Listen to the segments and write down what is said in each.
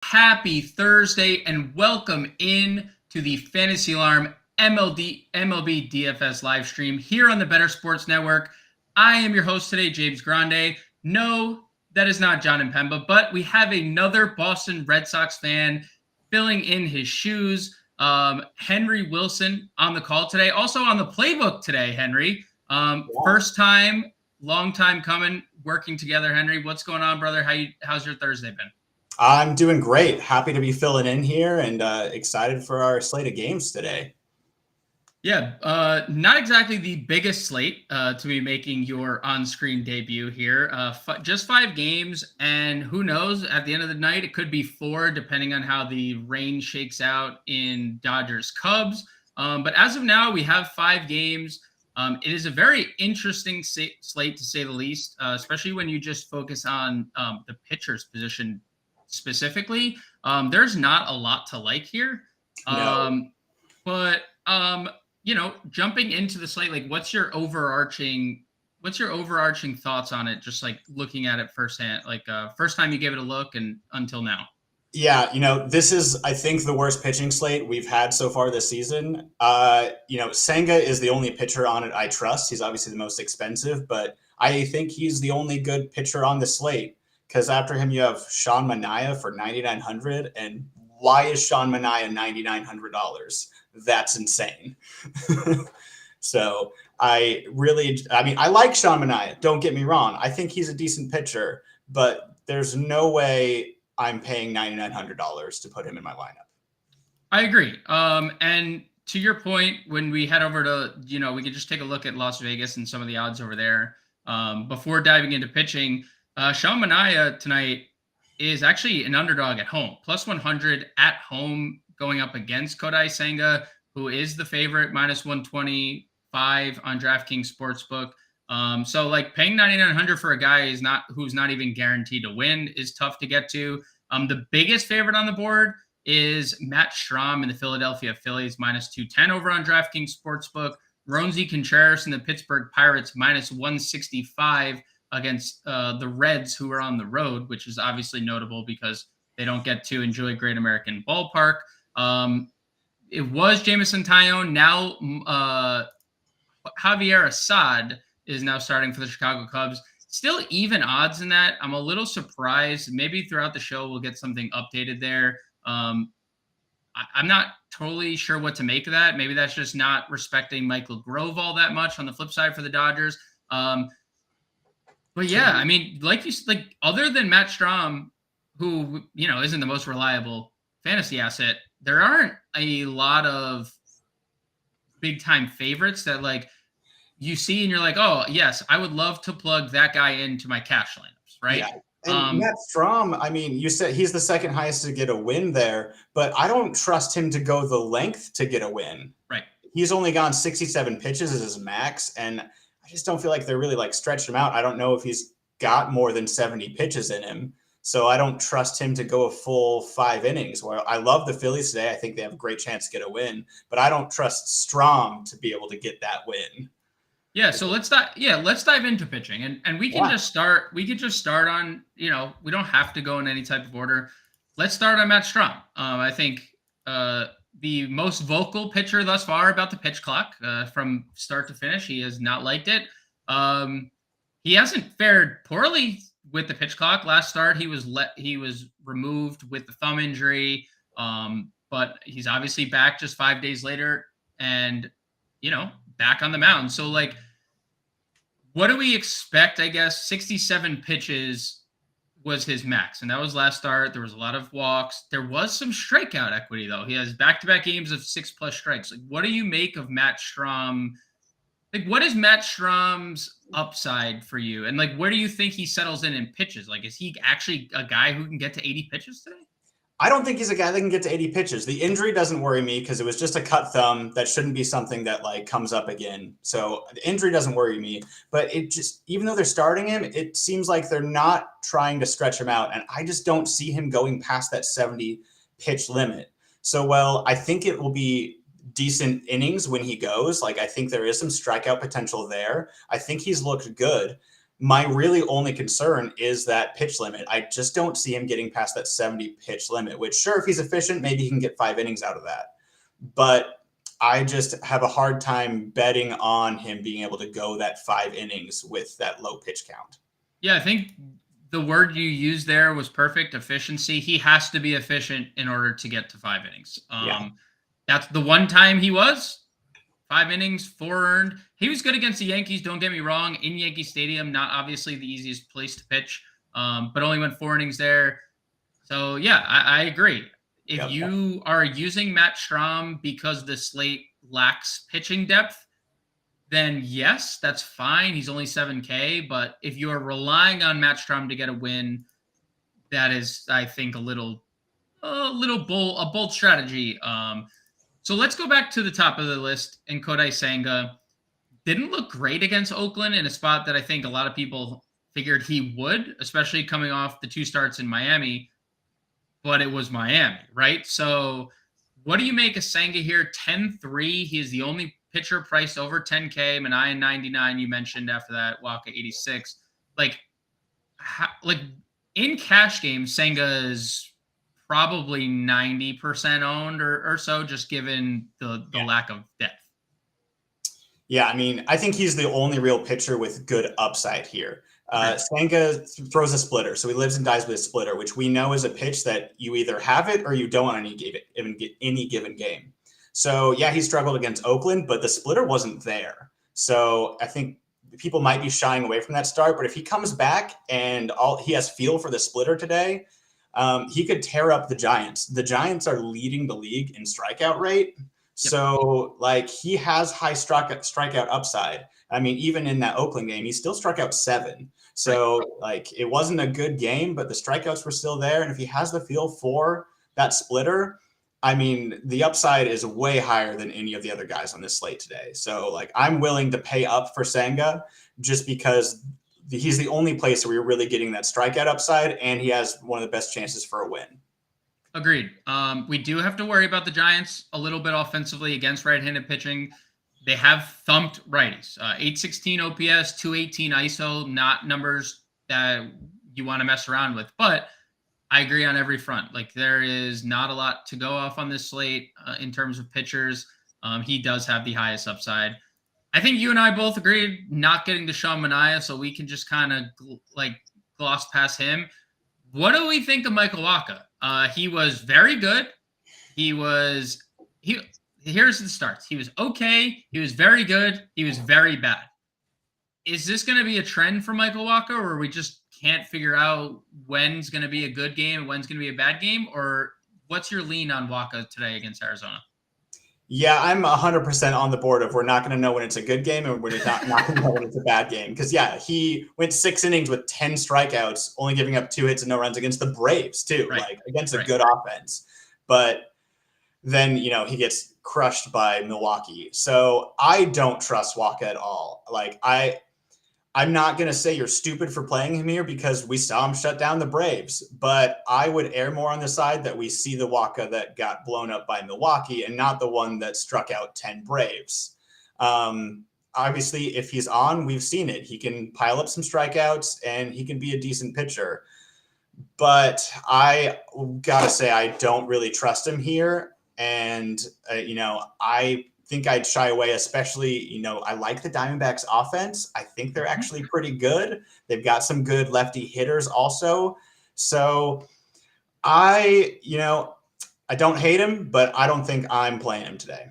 Happy Thursday and welcome in to the Fantasy Alarm MLB DFS live stream here on the Better Sports Network. I am your host today, James Grande. No, that is not John Impemba, but we have another Boston Red Sox fan filling in his shoes. Henry Wilson on the call today. Also on the playbook today, Henry. First time, long time coming, working together. Henry, what's going on, brother? How's your Thursday been? I'm doing great. Happy to be filling in here and excited for our slate of games today. Yeah, not exactly the biggest slate to be making your on-screen debut here. Just 5 games, and who knows, at the end of the night, it could be 4, depending on how the rain shakes out in Dodgers-Cubs. But as of now, we have 5 games. It is a very interesting slate, to say the least, especially when you just focus on the pitcher's position specifically. There's not a lot to like here. But jumping into the slate, like what's your overarching thoughts on it, just like looking at it firsthand, like first time you gave it a look and until now? Yeah, this is, I think, the worst pitching slate we've had so far this season. Senga is the only pitcher on it I trust. He's obviously the most expensive, but I think he's the only good pitcher on the slate. Because after him, you have Sean Manaea for $9,900. And why is Sean Manaea $9,900? That's insane. So I like Sean Manaea. Don't get me wrong. I think he's a decent pitcher, but there's no way I'm paying $9,900 to put him in my lineup. I agree. And to your point, when we head over to, we could just take a look at Las Vegas and some of the odds over there before diving into pitching. Sean Manaea tonight is actually an underdog at home, plus 100 at home, going up against Kodai Senga, who is the favorite, minus 125 on DraftKings Sportsbook. So like paying $9,900 for a guy who's not even guaranteed to win is tough to get to. The biggest favorite on the board is Matt Strahm in the Philadelphia Phillies, minus 210 over on DraftKings Sportsbook. Roansy Contreras in the Pittsburgh Pirates, minus 165 against the Reds, who are on the road, which is obviously notable because they don't get to enjoy Great American Ballpark. It was Jameson Taillon. Now Javier Assad is now starting for the Chicago Cubs. Still even odds in that. I'm a little surprised. Maybe throughout the show we'll get something updated there. I'm not totally sure what to make of that. Maybe that's just not respecting Michael Grove all that much on the flip side for the Dodgers. But yeah, I mean, other than Matt Strahm, who, isn't the most reliable fantasy asset, there aren't a lot of big time favorites that like you see and you're like, oh yes, I would love to plug that guy into my cash lineups, right? Yeah. And Matt Strahm, I mean, you said he's the second highest to get a win there, but I don't trust him to go the length to get a win. Right. He's only gone 67 pitches as his max, and I just don't feel like they're really like stretched him out. I don't know if he's got more than 70 pitches in him. So I don't trust him to go a full 5 innings. Where I love the Phillies today. I think they have a great chance to get a win, but I don't trust Strahm to be able to get that win. Yeah, so let's dive into pitching, and we can just start. We could just start on, we don't have to go in any type of order. Let's start on Matt Strahm. I think the most vocal pitcher thus far about the pitch clock from start to finish. He has not liked it. He hasn't fared poorly with the pitch clock. Last start, he was removed with the thumb injury, but he's obviously back just 5 days later, and back on the mound. So like, what do we expect? I guess 67 pitches was his max, and that was last start. There was a lot of walks. There was some strikeout equity though. He has back-to-back games of 6+ strikes. Like, what do you make of Matt Strahm? Like, what is Matt Strahm's upside for you? And like, where do you think he settles in pitches? Like, is he actually a guy who can get to 80 pitches today? I don't think he's a guy that can get to 80 pitches. The injury doesn't worry me because it was just a cut thumb. That shouldn't be something that like comes up again. So the injury doesn't worry me, but it just, even though they're starting him, it seems like they're not trying to stretch him out. And I just don't see him going past that 70 pitch limit. So, well, I think it will be decent innings when he goes. Like, I think there is some strikeout potential there. I think he's looked good. My really only concern is that pitch limit. I just don't see him getting past that 70 pitch limit, which sure, if he's efficient, maybe he can get 5 innings out of that. But I just have a hard time betting on him being able to go that 5 innings with that low pitch count. Yeah, I think the word you used there was perfect, efficiency. He has to be efficient in order to get to 5 innings. That's the one time he was. 5 innings, 4 earned. He was good against the Yankees, don't get me wrong, in Yankee Stadium, not obviously the easiest place to pitch, but only went 4 innings there. So, yeah, I agree. If you are using Matt Strahm because the slate lacks pitching depth, then yes, that's fine. He's only 7K, but if you are relying on Matt Strahm to get a win, that is, I think, a bold strategy. So let's go back to the top of the list. And Kodai Senga didn't look great against Oakland in a spot that I think a lot of people figured he would, especially coming off the 2 starts in Miami. But it was Miami, right? So what do you make of Senga here? 10-3. He is the only pitcher priced over 10K. Manaea 99, you mentioned after that. Waka 86. Like in cash games, Senga is probably 90% owned or so, just given the lack of depth. Yeah, I mean, I think he's the only real pitcher with good upside here. Senga throws a splitter, so he lives and dies with a splitter, which we know is a pitch that you either have it or you don't on any given game. So yeah, he struggled against Oakland, but the splitter wasn't there. So I think people might be shying away from that start, but if he comes back and he has feel for the splitter today, he could tear up the Giants. The Giants are leading the league in strikeout rate. So he has high strikeout upside. I mean, even in that Oakland game, he still struck out 7. So it wasn't a good game, but the strikeouts were still there. And if he has the feel for that splitter, I mean, the upside is way higher than any of the other guys on this slate today. So I'm willing to pay up for Senga just because he's the only place where you're really getting that strikeout upside, and he has one of the best chances for a win. Agreed. We do have to worry about the Giants a little bit offensively against right-handed pitching. They have thumped righties. 816 OPS, 218 ISO, not numbers that you want to mess around with. But I agree on every front. There is not a lot to go off on this slate in terms of pitchers. He does have the highest upside. I think you and I both agreed not getting to Sean Manaea, so we can just kind of gloss past him. What do we think of Michael Wacha? He was very good. Here's the starts. He was okay. He was very good. He was very bad. Is this going to be a trend for Michael Wacha, or we just can't figure out when's going to be a good game and when's going to be a bad game? Or what's your lean on Wacha today against Arizona? Yeah, I'm 100% on the board of we're not going to know when it's a good game and we're not going to know when it's a bad game. Because, yeah, he went 6 innings with 10 strikeouts, only giving up 2 hits and no runs against the Braves, too, against a good offense. But then, he gets crushed by Milwaukee. So I don't trust Wacha at all. I'm not going to say you're stupid for playing him here because we saw him shut down the Braves, but I would err more on the side that we see the Wacha that got blown up by Milwaukee and not the one that struck out 10 Braves. Obviously, if he's on, we've seen it. He can pile up some strikeouts and he can be a decent pitcher. But I got to say, I don't really trust him here. And, I think I'd shy away, especially, I like the Diamondbacks offense. I think they're actually pretty good. They've got some good lefty hitters also. So I don't hate him, but I don't think I'm playing him today.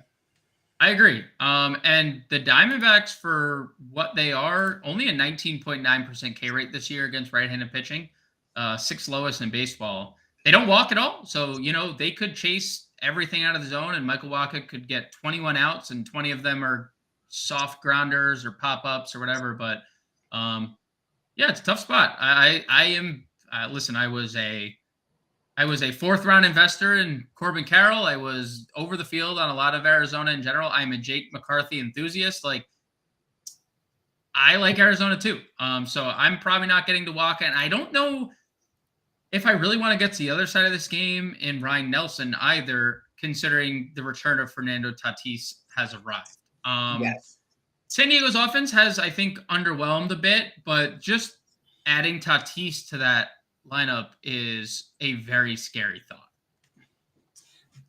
I agree. And the Diamondbacks, for what they are, only a 19.9% K rate this year against right-handed pitching, 6th lowest in baseball. They don't walk at all. So, they could chase everything out of the zone, and Michael Wacha could get 21 outs, and 20 of them are soft grounders or pop-ups or whatever. But it's a tough spot. Listen, I was a 4th round investor in Corbin Carroll. I was over the field on a lot of Arizona in general. I'm a Jake McCarthy enthusiast. I like Arizona too. So I'm probably not getting to Wacha, and I don't know if I really want to get to the other side of this game in Ryan Nelson either, considering the return of Fernando Tatis has arrived. Yes. San Diego's offense has, I think, underwhelmed a bit, but just adding Tatis to that lineup is a very scary thought.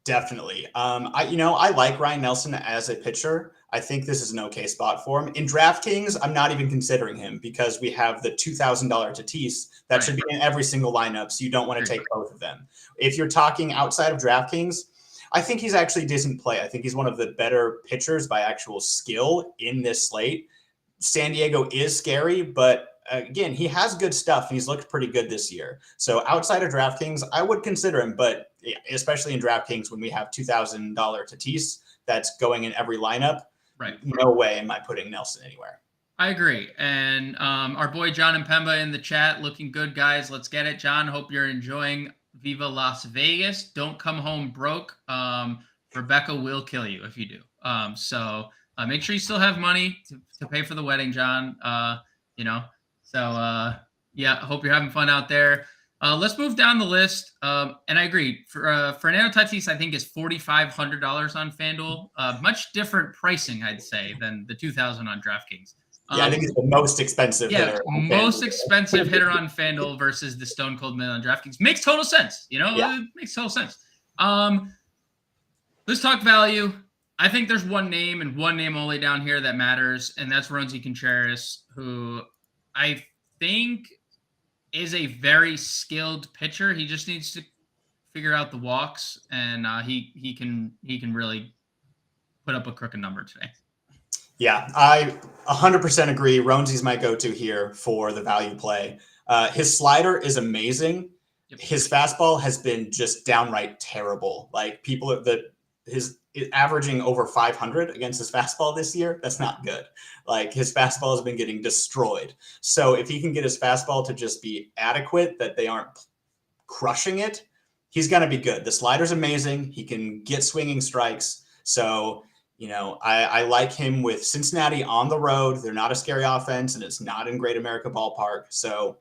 Definitely. I like Ryan Nelson as a pitcher. I think this is an okay spot for him. In DraftKings, I'm not even considering him because we have the $2,000 Tatis that should be in every single lineup, so you don't want to take both of them. If you're talking outside of DraftKings, I think he's actually decent play. I think he's one of the better pitchers by actual skill in this slate. San Diego is scary, but again, he has good stuff and he's looked pretty good this year. So outside of DraftKings, I would consider him, but especially in DraftKings when we have $2,000 Tatis that's going in every lineup, right? No way am I putting Nelson anywhere. I agree. And our boy John and Pemba in the chat, looking good, guys. Let's get it, John. Hope you're enjoying Viva Las Vegas. Don't come home broke. Rebecca will kill you if you do. So make sure you still have money to pay for the wedding, John. So yeah, hope you're having fun out there. Let's move down the list. And I agree. For Fernando Tatis, I think is $4,500 on FanDuel. Much different pricing, I'd say, than the $2,000 on DraftKings. Yeah, I think it's the most expensive hitter. Most expensive hitter on FanDuel versus the Stone Cold Man on DraftKings. Makes total sense. It makes total sense. Let's talk value. I think there's one name and one name only down here that matters, and that's Roansy Contreras, who I think is a very skilled pitcher. He just needs to figure out the walks, and he can really put up a crooked number today. Yeah, I 100% agree. Roansy's my go-to here for the value play. His slider is amazing. Yep. His fastball has been just downright terrible. Like his averaging over 500 against his fastball this year. That's not good. Like his fastball has been getting destroyed. So if he can get his fastball to just be adequate, that they aren't crushing it, he's going to be good. The slider's amazing. He can get swinging strikes. So, I like him with Cincinnati on the road. They're not a scary offense, and it's not in Great America Ballpark. So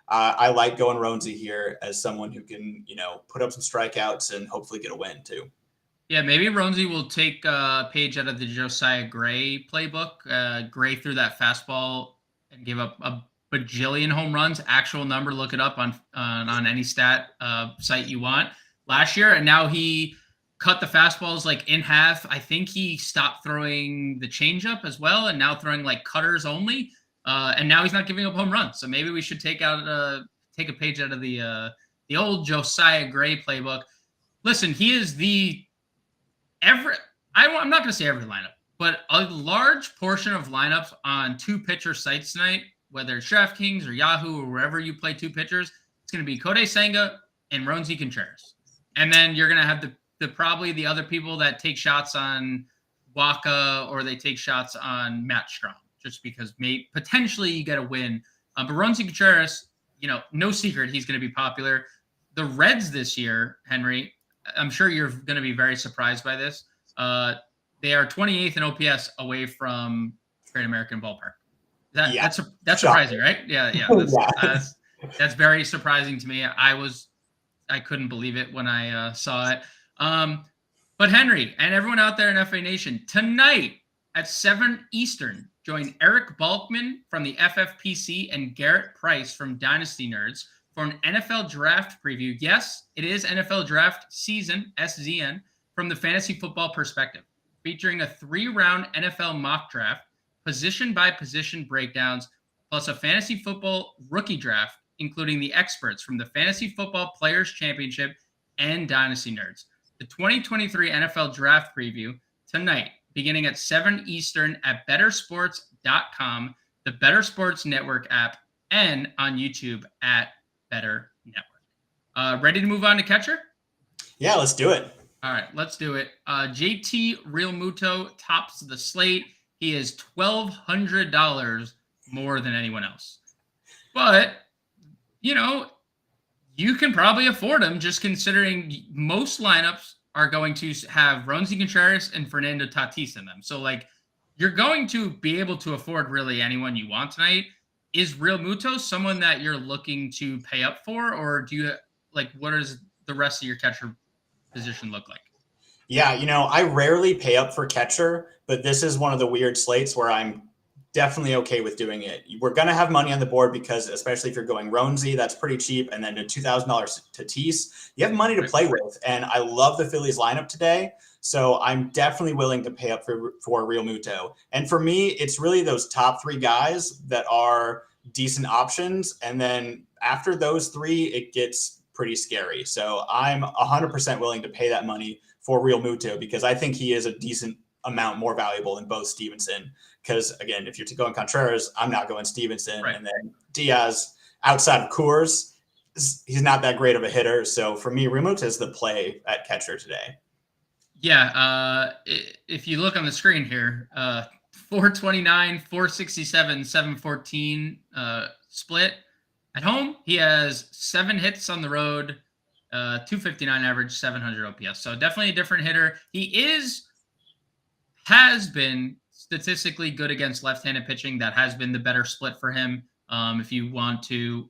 I like going Roansy here as someone who can, put up some strikeouts and hopefully get a win too. Yeah, maybe Roansy will take a page out of the Josiah Gray playbook. Gray threw that fastball and gave up a bajillion home runs. Actual number, look it up on any stat site you want last year. And now he cut the fastballs like in half. I think he stopped throwing the changeup as well, and now throwing like cutters only. And now he's not giving up home runs. So maybe we should take a page out of the old Josiah Gray playbook. Listen, he is I'm not going to say every lineup, but a large portion of lineups on two pitcher sites tonight, whether it's DraftKings or Yahoo or wherever you play two pitchers, it's going to be Kodai Senga and Roansy Contreras. And then you're going to have probably the other people that take shots on Waka or they take shots on Matt Strong, just because potentially you get a win. But Roansy Contreras, no secret, he's going to be popular. The Reds this year, Henry, I'm sure you're going to be very surprised by this. They are 28th in OPS away from Great American Ballpark. That's surprising, right? Yeah. That's very surprising to me. I couldn't believe it when I saw it. But Henry and everyone out there in FA Nation, tonight at 7 Eastern, join Eric Balkman from the FFPC and Garrett Price from Dynasty Nerds for an NFL draft preview. Yes, it is NFL draft season, SZN, from the fantasy football perspective, featuring a 3-round NFL mock draft, position by position breakdowns, plus a fantasy football rookie draft, including the experts from the Fantasy Football Players Championship and Dynasty Nerds. The 2023 NFL draft preview tonight, beginning at 7 Eastern at bettersports.com, the Better Sports Network app, and on YouTube at Better Network. Ready to move on to catcher? Yeah, let's do it. All right, let's do it. JT Realmuto tops the slate. He is $1,200 more than anyone else. But, you can probably afford him, just considering most lineups are going to have Roansy Contreras and Fernando Tatis in them. So, you're going to be able to afford really anyone you want tonight. Is Realmuto someone that you're looking to pay up for, or do you what does the rest of your catcher position look like? Yeah, I rarely pay up for catcher, but this is one of the weird slates where I'm definitely okay with doing it. We're going to have money on the board because, especially if you're going Roansy, that's pretty cheap. And then a $2,000 Tatis, you have money to play with. And I love the Phillies lineup today. So I'm definitely willing to pay up for Real Muto. And for me, it's really those top three guys that are decent options. And then after those three, it gets pretty scary. So I'm 100% willing to pay that money for Real Muto because I think he is a decent amount more valuable than both Stevenson. Because again, if you're going Contreras, I'm not going Stevenson. Right. And then Diaz, outside of Coors, he's not that great of a hitter. So for me, Remuto is the play at catcher today. Yeah. If you look on the screen here, 429, 467, 714 split. At home, he has 7 hits on the road, 259 average, 700 OPS. So definitely a different hitter. He has been statistically good against left-handed pitching. That has been the better split for him. If you want to,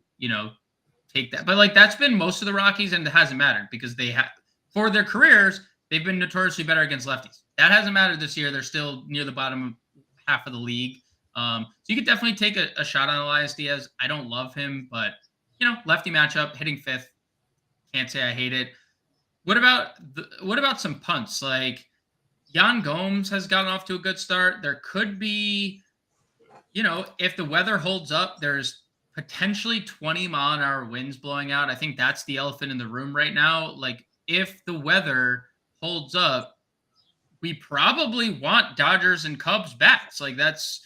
take that, but like that's been most of the Rockies, and it hasn't mattered because they have, for their careers, they've been notoriously better against lefties. That hasn't mattered this year. They're still near the bottom half of the league. So you could definitely take a shot on Elias Diaz. I don't love him, but lefty matchup, hitting fifth. Can't say I hate it. What about some punts? Like Yan Gomes has gotten off to a good start. There could be, if the weather holds up, there's potentially 20-mile-an-hour winds blowing out. I think that's the elephant in the room right now. Like if the weather holds up, we probably want Dodgers and Cubs bats. Like that's,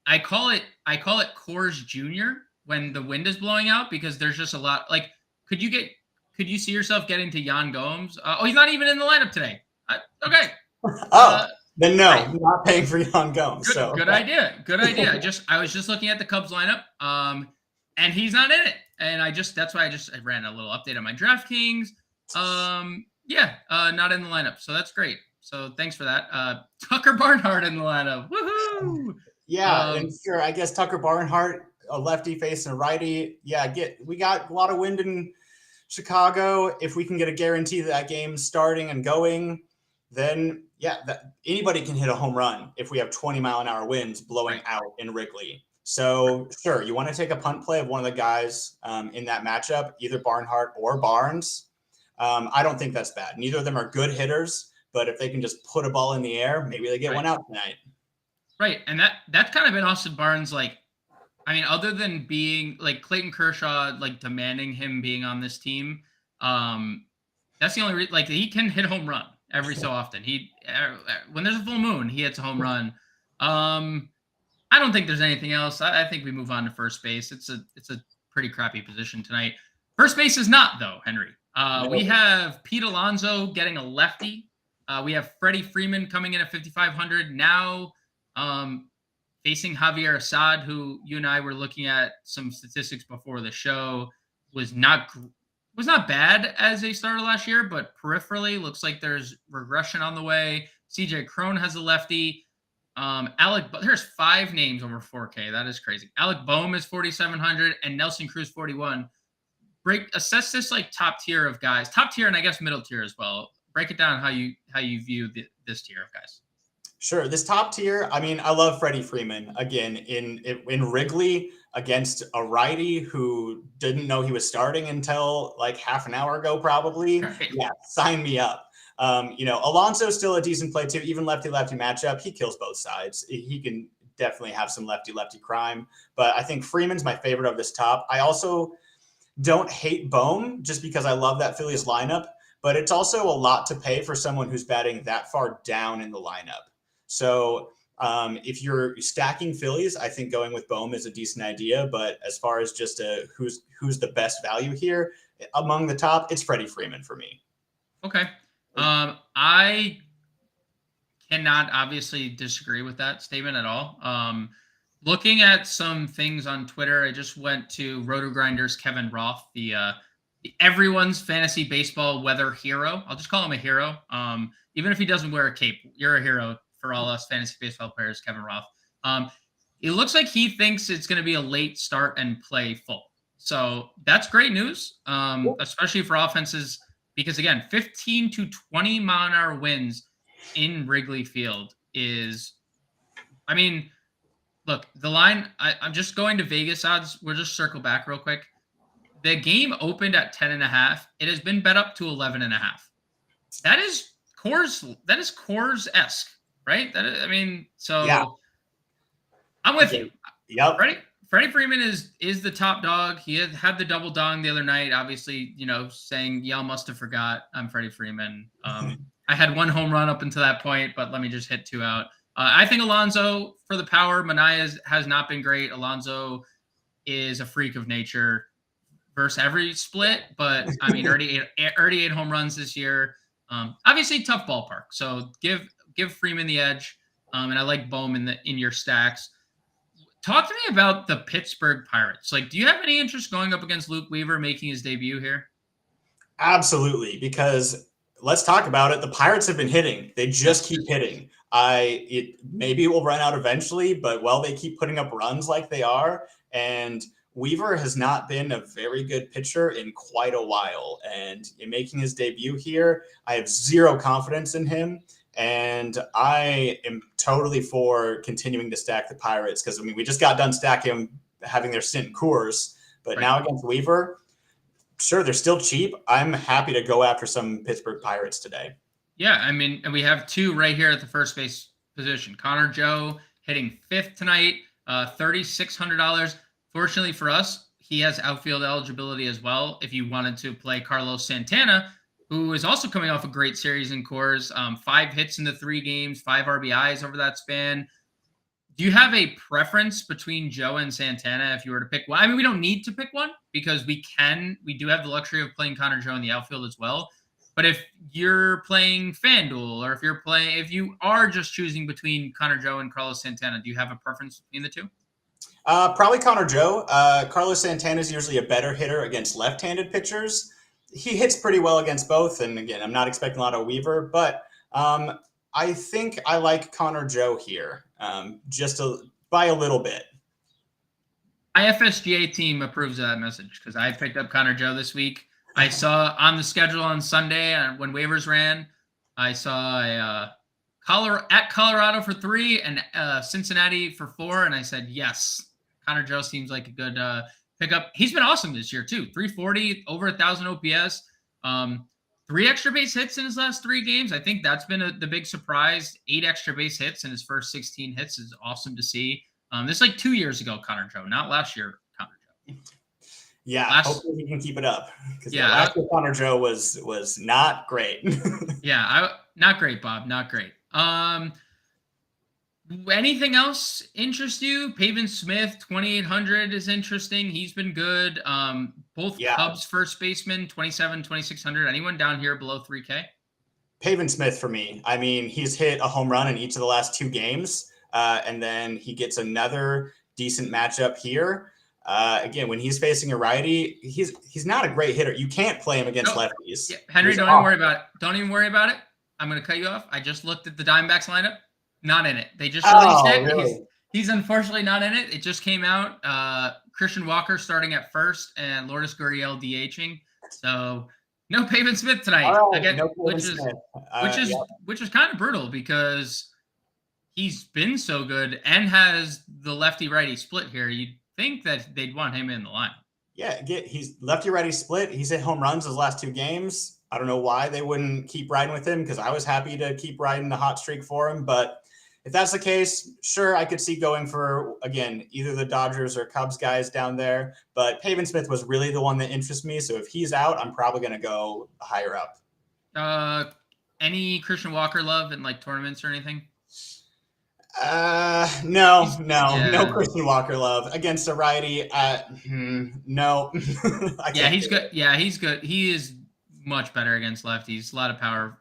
I call it Coors Jr. when the wind is blowing out because there's just a lot. Like, could you see yourself getting to Yan Gomes? He's not even in the lineup today. Okay. Then no, right. I'm not paying for Yan Gomes. Good idea. Good idea. I was just looking at the Cubs lineup, and he's not in it. And that's why I ran a little update on my DraftKings. Not in the lineup. So that's great. So thanks for that. Tucker Barnhart in the lineup. Woohoo! Yeah, and sure. I guess Tucker Barnhart, a lefty facing a righty. Yeah, we got a lot of wind in Chicago. If we can get a guarantee that game's starting and going, then anybody can hit a home run if we have 20-mile-an-hour winds blowing out in Wrigley. So sure, you want to take a punt play of one of the guys in that matchup, either Barnhart or Barnes. I don't think that's bad. Neither of them are good hitters, but if they can just put a ball in the air, maybe they get one out tonight. Right, and that's kind of been Austin Barnes. Like, I mean, other than being like Clayton Kershaw, like demanding him being on this team, that's the only reason. Like, he can hit a home run every so often. When there's a full moon, he hits a home run. I don't think there's anything else. I think we move on to first base. It's a pretty crappy position tonight. First base is not though, Henry. We have Pete Alonso getting a lefty. We have Freddie Freeman coming in at 5,500 now, facing Javier Assad, who you and I were looking at some statistics before the show, was not bad as a starter last year, but peripherally looks like there's regression on the way. CJ Cron has a lefty. There's 5 names over 4K. That is crazy. Alec Boehm is 4,700 and Nelson Cruz 41. Assess this like top tier of guys, top tier and I guess middle tier as well. Break it down how you view this tier of guys. Sure. This top tier, I mean, I love Freddie Freeman. Again, in Wrigley against a righty who didn't know he was starting until like half an hour ago, probably. Right. Yeah, sign me up. Alonso's still a decent play too. Even lefty-lefty matchup, he kills both sides. He can definitely have some lefty-lefty crime. But I think Freeman's my favorite of this top. I also don't hate Boehm just because I love that Phillies lineup. But it's also a lot to pay for someone who's batting that far down in the lineup. So if you're stacking Phillies, I think going with Boehm is a decent idea. But as far as just who's the best value here among the top, it's Freddie Freeman for me. Okay. I cannot obviously disagree with that statement at all. Looking at some things on Twitter, I just went to RotoGrinders Kevin Roth, the everyone's fantasy baseball weather hero. I'll just call him a hero. Even if he doesn't wear a cape, you're a hero for all us fantasy baseball players, Kevin Roth. It looks like he thinks it's going to be a late start and play full. So that's great news, especially for offenses, because again, 15 to 20-mile-an-hour winds in Wrigley Field is, I mean, Look, the line, I'm just going to Vegas odds. We'll just circle back real quick. The game opened at 10.5. It has been bet up to 11.5. That is Coors-esque, right? I mean, Yeah. so I'm with you. Yep. Freddie Freeman is the top dog. He had the double dong the other night. Obviously, saying y'all must have forgot I'm Freddie Freeman. I had one home run up until that point, but let me just hit two out. I think Alonso for the power. Manaea has not been great. Alonso is a freak of nature versus every split, but I mean, already eight home runs this year. Obviously, tough ballpark. So give Freeman the edge. And I like Bohm in your stacks. Talk to me about the Pittsburgh Pirates. Like, do you have any interest going up against Luke Weaver making his debut here? Absolutely, because let's talk about it. The Pirates have been hitting. They just keep hitting. Maybe it will run out eventually, but they keep putting up runs like they are. And Weaver has not been a very good pitcher in quite a while. And in making his debut here, I have zero confidence in him. And I am totally for continuing to stack the Pirates because, we just got done stacking having their stint in Coors, but now against Weaver, sure, they're still cheap. I'm happy to go after some Pittsburgh Pirates today. Yeah, I mean, and we have two right here at the first base position. Connor Joe hitting fifth tonight, $3,600. Fortunately for us, he has outfield eligibility as well. If you wanted to play Carlos Santana, who is also coming off a great series in Coors, 5 hits in the 3 games, 5 RBIs over that span. Do you have a preference between Joe and Santana if you were to pick one? I mean, we don't need to pick one because we do have the luxury of playing Connor Joe in the outfield as well. But if you're playing FanDuel or if you are just choosing between Connor Joe and Carlos Santana, do you have a preference between the two? Probably Connor Joe. Carlos Santana is usually a better hitter against left-handed pitchers. He hits pretty well against both. And again, I'm not expecting a lot of Weaver, but I think I like Connor Joe here, by a little bit. My FSGA team approves of that message because I picked up Connor Joe this week. I saw on the schedule on Sunday when waivers ran, I saw Colorado for 3 and Cincinnati for 4, and I said yes. Connor Joe seems like a good pickup. He's been awesome this year too. 340, over 1,000 OPS. 3 extra base hits in his last 3 games. I think that's been the big surprise. 8 extra base hits in his first 16 hits is awesome to see. This is like 2 years ago, Connor Joe, not last year, Connor Joe. Yeah, hopefully he can keep it up. Because last year Connor Joe was not great. Not great, Bob. Not great. Anything else interest you? Pavin Smith, 2,800 is interesting. He's been good. Both Cubs first baseman, 2,600. Anyone down here below 3K? Pavin Smith for me. I mean, he's hit a home run in each of the last 2 games. And then he gets another decent matchup here. Again, when he's facing a righty, he's not a great hitter. You can't play him against lefties. Yeah, Henry, don't even worry about it. Don't even worry about it. I'm going to cut you off. I just looked at the Diamondbacks lineup. Not in it. They just released it. Really? He's unfortunately not in it. It just came out. Christian Walker starting at first and Lourdes Gurriel DHing. So no Pavin Smith tonight. Again, which is kind of brutal because he's been so good and has the lefty-righty split here. You'd think that they'd want him in the line. Yeah, he's lefty-righty split. He's hit home runs his last 2 games. I don't know why they wouldn't keep riding with him because I was happy to keep riding the hot streak for him. But if that's the case, sure, I could see going for, again, either the Dodgers or Cubs guys down there. But Pavin Smith was really the one that interests me. So if he's out, I'm probably going to go higher up. Any Christian Walker love in like tournaments or anything? No Christian Walker love against a righty. No. He's good. Yeah, he's good. He is much better against lefties. A lot of power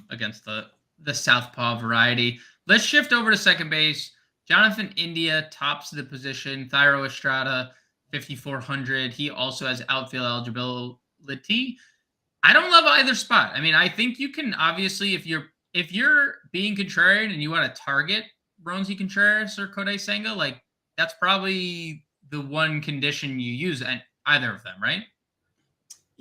against the southpaw variety. Let's shift over to second base. Jonathan India tops the position. Thairo Estrada, 5,400. He also has outfield eligibility. I don't love either spot. I mean, I think you can obviously, if you're being contrarian and you want to target Roansy Contreras or Kodai Senga, like that's probably the one condition you use at either of them, right?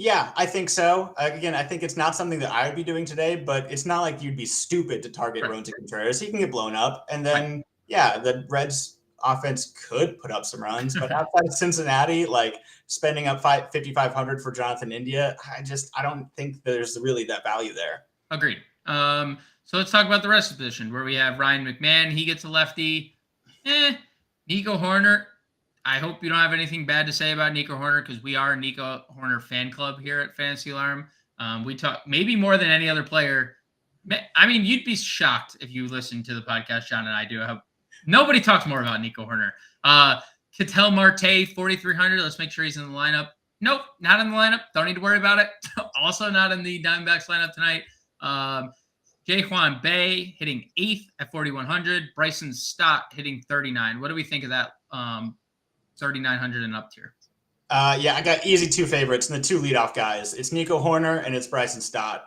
Yeah, I think so. Again, I think it's not something that I would be doing today, but it's not like you'd be stupid to target Roansy Contreras. He can get blown up. And then, the Reds offense could put up some runs, but outside of Cincinnati, like spending up 5,500 for Jonathan India, I don't think there's really that value there. Agreed. So let's talk about the rest of the position where we have Ryan McMahon. He gets a lefty. Nico Hoerner. I hope you don't have anything bad to say about Nico Hoerner because we are a Nico Hoerner fan club here at Fantasy Alarm. We talk maybe more than any other player. I mean, you'd be shocked if you listened to the podcast John and I do. Nobody talks more about Nico Hoerner. Ketel Marte, 4,300. Let's make sure he's in the lineup. Nope, not in the lineup. Don't need to worry about it. Also not in the Diamondbacks lineup tonight. Jaquan Bay hitting 8th at 4,100. Bryson Stott hitting 39. What do we think of that 3,900 and up tier? Yeah, I got easy two favorites and the two leadoff guys. It's Nico Hoerner and it's Bryson Stott.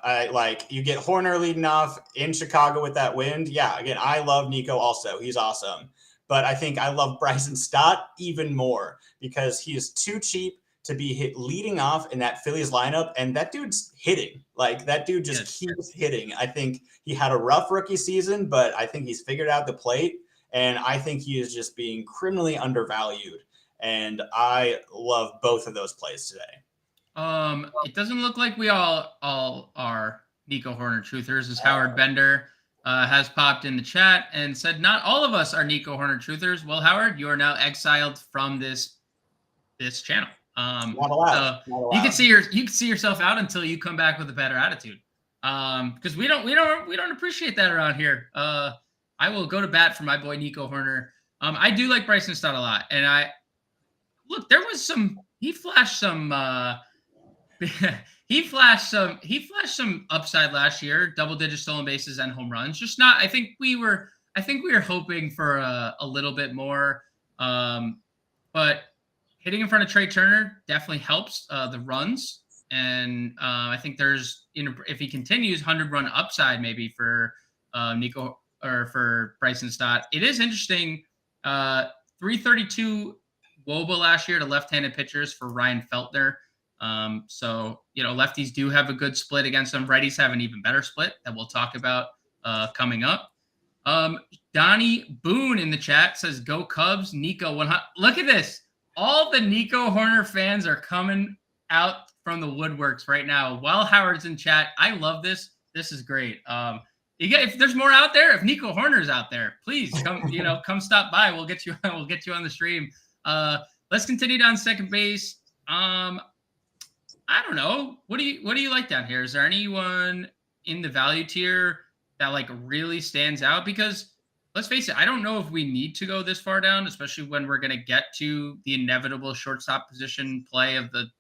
You get Hoerner leading off in Chicago with that wind. Yeah, again, I love Nico also. He's awesome. But I think I love Bryson Stott even more because he is too cheap to be leading off in that Phillies lineup. And that dude's hitting. Like, that dude just keeps hitting. I think he had a rough rookie season, but I think he's figured out the plate. And I think he is just being criminally undervalued. And I love both of those plays today. It doesn't look like we all are Nico Hoerner truthers, as Howard Bender has popped in the chat and said not all of us are Nico Hoerner truthers. Well, Howard, you are now exiled from this channel. Not allowed. You can see yourself out until you come back with a better attitude. Because we don't appreciate that around here. I will go to bat for my boy Nico Hoerner. I do like Bryson Stott a lot, and look, there was he flashed some upside last year, double-digit stolen bases and home runs. Just not. I think we were hoping for a little bit more. But hitting in front of Trey Turner definitely helps the runs, and I think there's if he continues 100-run upside maybe for Nico or for Bryson Stott. It is interesting. 332 WOBA last year to left-handed pitchers for Ryan Feltner. So, lefties do have a good split against them. Righties have an even better split that we'll talk about coming up. Donnie Boone in the chat says, go Cubs, Nico 100. Look at this. All the Nico Hoerner fans are coming out from the woodworks right now while Howard's in chat. I love this. This is great. If there's more out there, if Nico Hoerner's out there, please come, come stop by. We'll get you on the stream. Let's continue down second base. I don't know. What do you like down here? Is there anyone in the value tier that really stands out? Because let's face it, I don't know if we need to go this far down, especially when we're going to get to the inevitable shortstop position play of the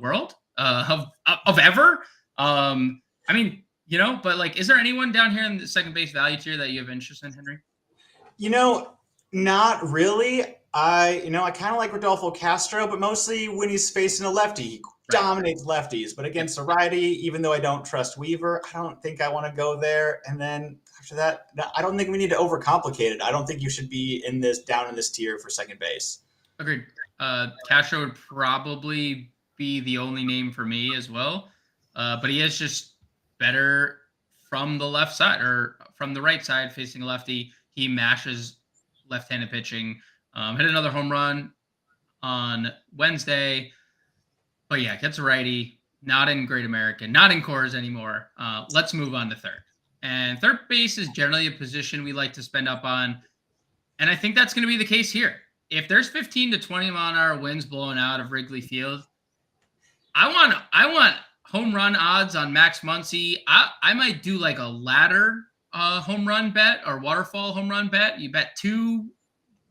world of ever. I mean, but is there anyone down here in the second base value tier that you have interest in, Henry? Not really. I kind of like Rodolfo Castro, but mostly when he's facing a lefty, he dominates lefties. But against a righty, even though I don't trust Weaver, I don't think I want to go there. And then after that, I don't think we need to overcomplicate it. I don't think you should be down in this tier for second base. Agreed. Castro would probably be the only name for me as well. But he is just better from the left side or from the right side facing a lefty. He mashes left-handed pitching. Hit another home run on Wednesday. But yeah, gets a righty. Not in Great American. Not in Coors anymore. Let's move on to third. And third base is generally a position we like to spend up on. And I think that's going to be the case here. If there's 15 to 20 mile an hour winds blowing out of Wrigley Field, I want home run odds on Max Muncy. I might do a ladder home run bet or waterfall home run bet. You bet 2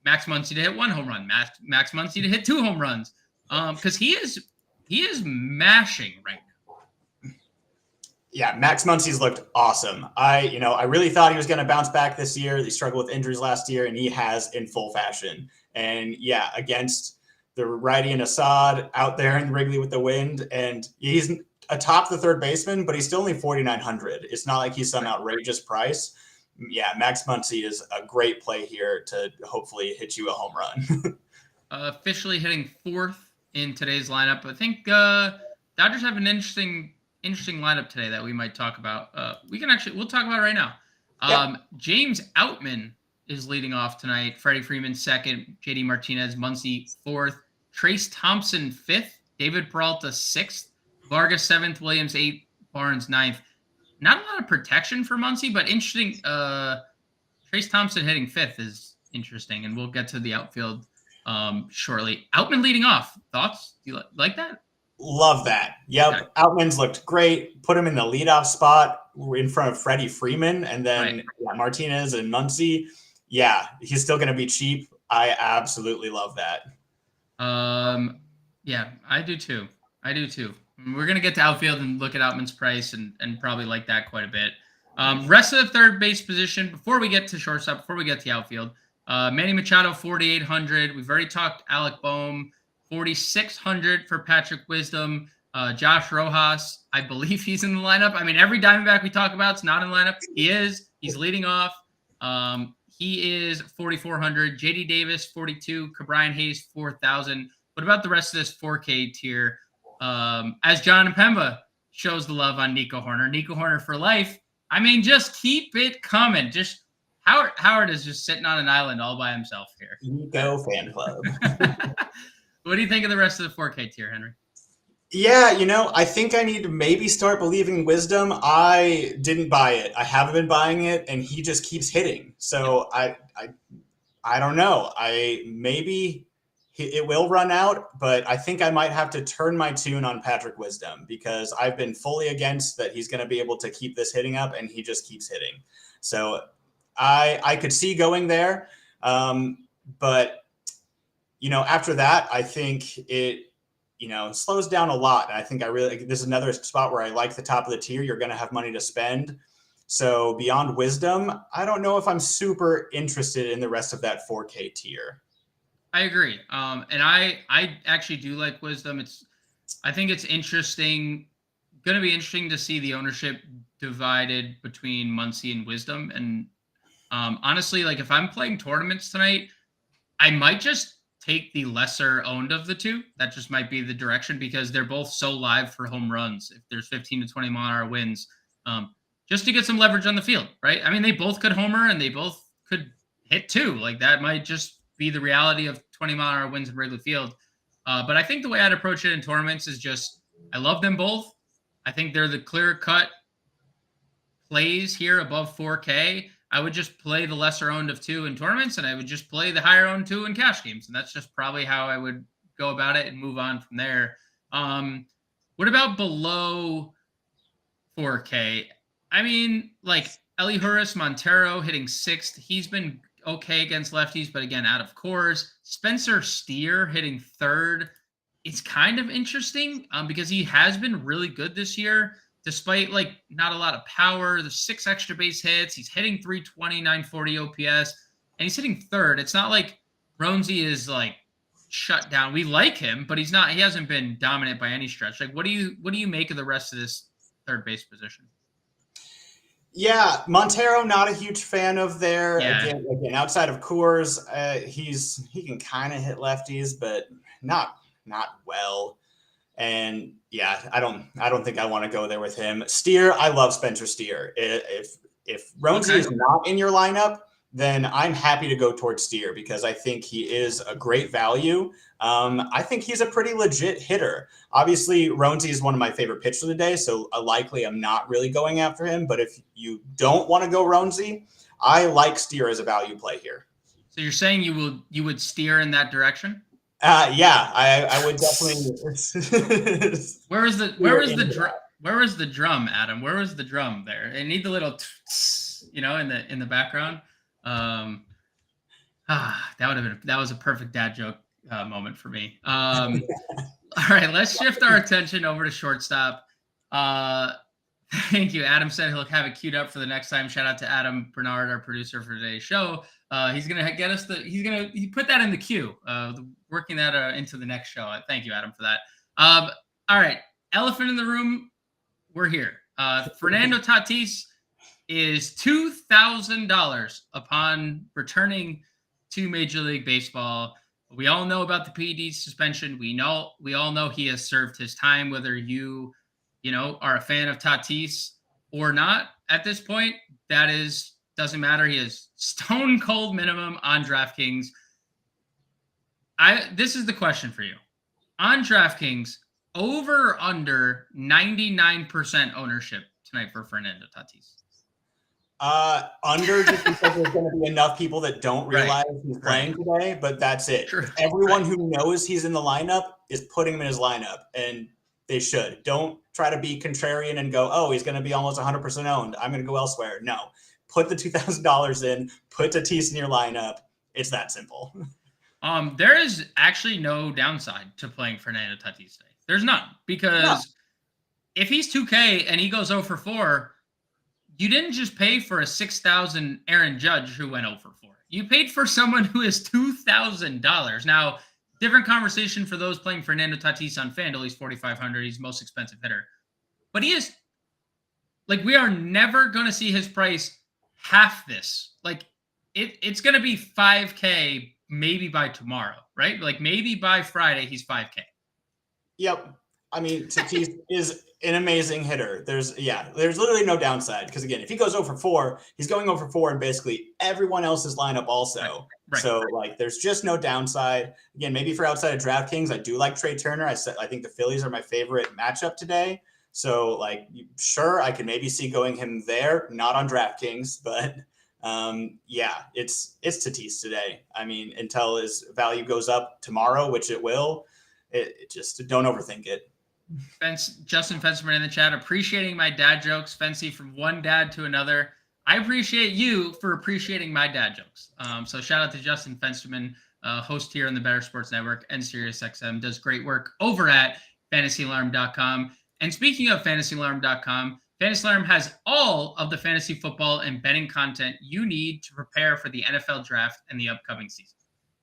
Max Muncy to hit 1 home run, Max Muncy to hit 2 home runs. Because he is mashing right now. Yeah, Max Muncy's looked awesome. I really thought he was going to bounce back this year. He struggled with injuries last year, and he has in full fashion. And yeah, against the righty and Assad out there in Wrigley with the wind, and he's atop the third baseman, but he's still only 4,900. It's not like he's some outrageous price. Yeah, Max Muncy is a great play here to hopefully hit you a home run. Officially hitting 4th in today's lineup. I think Dodgers have an interesting lineup today that we might talk about. We'll talk about it right now. James Outman is leading off tonight. Freddie Freeman second, JD Martinez, Muncy fourth, Trace Thompson fifth, David Peralta sixth, Vargas seventh, Williams eighth, Barnes ninth. Not a lot of protection for Muncy, but interesting. Trace Thompson hitting fifth is interesting, and we'll get to the outfield shortly. Outman leading off. Thoughts? Do you like that? Love that. Yep. Okay. Outman's looked great. Put him in the leadoff spot in front of Freddie Freeman, and then Martinez and Muncy. Yeah, he's still going to be cheap. I absolutely love that. Yeah, I do too. We're going to get to outfield and look at Outman's price and probably like that quite a bit. Rest of the third base position, before we get to shortstop, before we get to outfield, Manny Machado, 4,800. We've already talked Alec Boehm, 4,600 for Patrick Wisdom. Josh Rojas, I believe he's in the lineup. I mean, every Diamondback we talk about is not in the lineup. He is. He's leading off. He is 4,400. JD Davis, 42. Ke'Bryan Hayes, 4,000. What about the rest of this 4K tier? As John Pemba shows the love on Nico Horner for life. I mean, just keep it coming. Just Howard is just sitting on an island all by himself here. Nico fan club. What do you think of the rest of the 4K tier, Henry? Yeah, I think I need to maybe start believing Wisdom. I didn't buy it. I haven't been buying it, and he just keeps hitting. So I don't know. It will run out, but I think I might have to turn my tune on Patrick Wisdom because I've been fully against that he's going to be able to keep this hitting up, and he just keeps hitting. So I could see going there. But, after that, I think it, slows down a lot. And I think this is another spot where I like the top of the tier. You're going to have money to spend. So beyond Wisdom, I don't know if I'm super interested in the rest of that 4K tier. I agree. And I actually do like Wisdom. I think it's interesting, going to be interesting to see the ownership divided between Muncy and Wisdom. And honestly, like if I'm playing tournaments tonight, I might just take the lesser owned of the two. That just might be the direction because they're both so live for home runs. If there's 15 to 20 mile an hour winds, just to get some leverage on the field, right? I mean, they both could homer and they both could hit too. Like that might just be the reality of 20 mile an hour winds in Wrigley Field. But I think the way I'd approach it in tournaments is just, I love them both. I think they're the clear cut plays here above 4K. I would just play the lesser owned of two in tournaments, and I would just play the higher owned two in cash games. And that's just probably how I would go about it and move on from there. What about below 4K? I mean, like Eleuteris Montero hitting sixth. He's been okay against lefties, but again, out of course. Spencer Steer hitting third. It's kind of interesting because he has been really good this year. Despite not a lot of power, the 6 extra base hits, he's hitting 320, 940 OPS, and he's hitting third. It's not like Roansy is shut down. We like him, but he hasn't been dominant by any stretch. What do you make of the rest of this third base position? Yeah, Montero, not a huge fan of there. Yeah. Again, outside of Coors, he can kind of hit lefties, but not well. And yeah, I don't think I want to go there with him. Steer, I love Spencer Steer. If Roansy is not in your lineup, then I'm happy to go towards Steer because I think he is a great value. I think he's a pretty legit hitter. Obviously, Roansy is one of my favorite pitchers of the day, so likely I'm not really going after him. But if you don't want to go Roansy, I like Steer as a value play here. So you're saying you would steer in that direction? Yeah, I would definitely. Where was the drum, Adam? Where was the drum there? I need the little, in the background. That was a perfect dad joke moment for me. All right, let's shift our attention over to shortstop. Thank you. Adam said he'll have it queued up for the next time. Shout out to Adam Bernard, our producer for today's show. He's gonna get us he put that in the queue. Working that into the next show. Thank you, Adam, for that. All right, elephant in the room. We're here. Fernando Tatis is $2,000 upon returning to Major League Baseball. We all know about the PED suspension. We all know he has served his time, whether you are a fan of Tatis or not. At this point, that is Doesn't matter. He is stone cold minimum on DraftKings. This is the question for you. On DraftKings, over or under 99% ownership tonight for Fernando Tatis? Under, just because there's going to be enough people that don't realize he's playing today, but that's it. True. Everyone who knows he's in the lineup is putting him in his lineup, and they should. Don't try to be contrarian and go, oh, he's going to be almost 100% owned, I'm going to go elsewhere. No. Put the $2,000 in, put Tatis in your lineup. It's that simple. There is actually no downside to playing Fernando Tatis today. There's none, because if he's 2K and he goes 0 for 4, you didn't just pay for a 6,000 Aaron Judge who went 0 for 4. You paid for someone who is $2,000. Now, different conversation for those playing Fernando Tatis on FanDuel. He's 4,500. He's the most expensive hitter. But he is, like, we are never going to see his price half this. Like, it's going to be 5K maybe by tomorrow, right? Like, maybe by Friday, he's 5K. Yep. I mean, Tatis is an amazing hitter. There's literally no downside, because again, if he goes 0 for 4, he's going 0 for 4 in basically everyone else's lineup also. Right. So like, there's just no downside. Again, maybe for outside of DraftKings, I do like Trey Turner. I think the Phillies are my favorite matchup today. So like, sure, I could maybe see going him there, not on DraftKings, but it's Tatis today. I mean, until his value goes up tomorrow, which it will, it just don't overthink it. Justin Fensterman in the chat, appreciating my dad jokes. Fancy from one dad to another. I appreciate you for appreciating my dad jokes. So shout out to Justin Fensterman, host here on the Better Sports Network and SiriusXM, does great work over at fantasyalarm.com. And speaking of fantasyalarm.com, Fantasy Alarm has all of the fantasy football and betting content you need to prepare for the NFL draft and the upcoming season.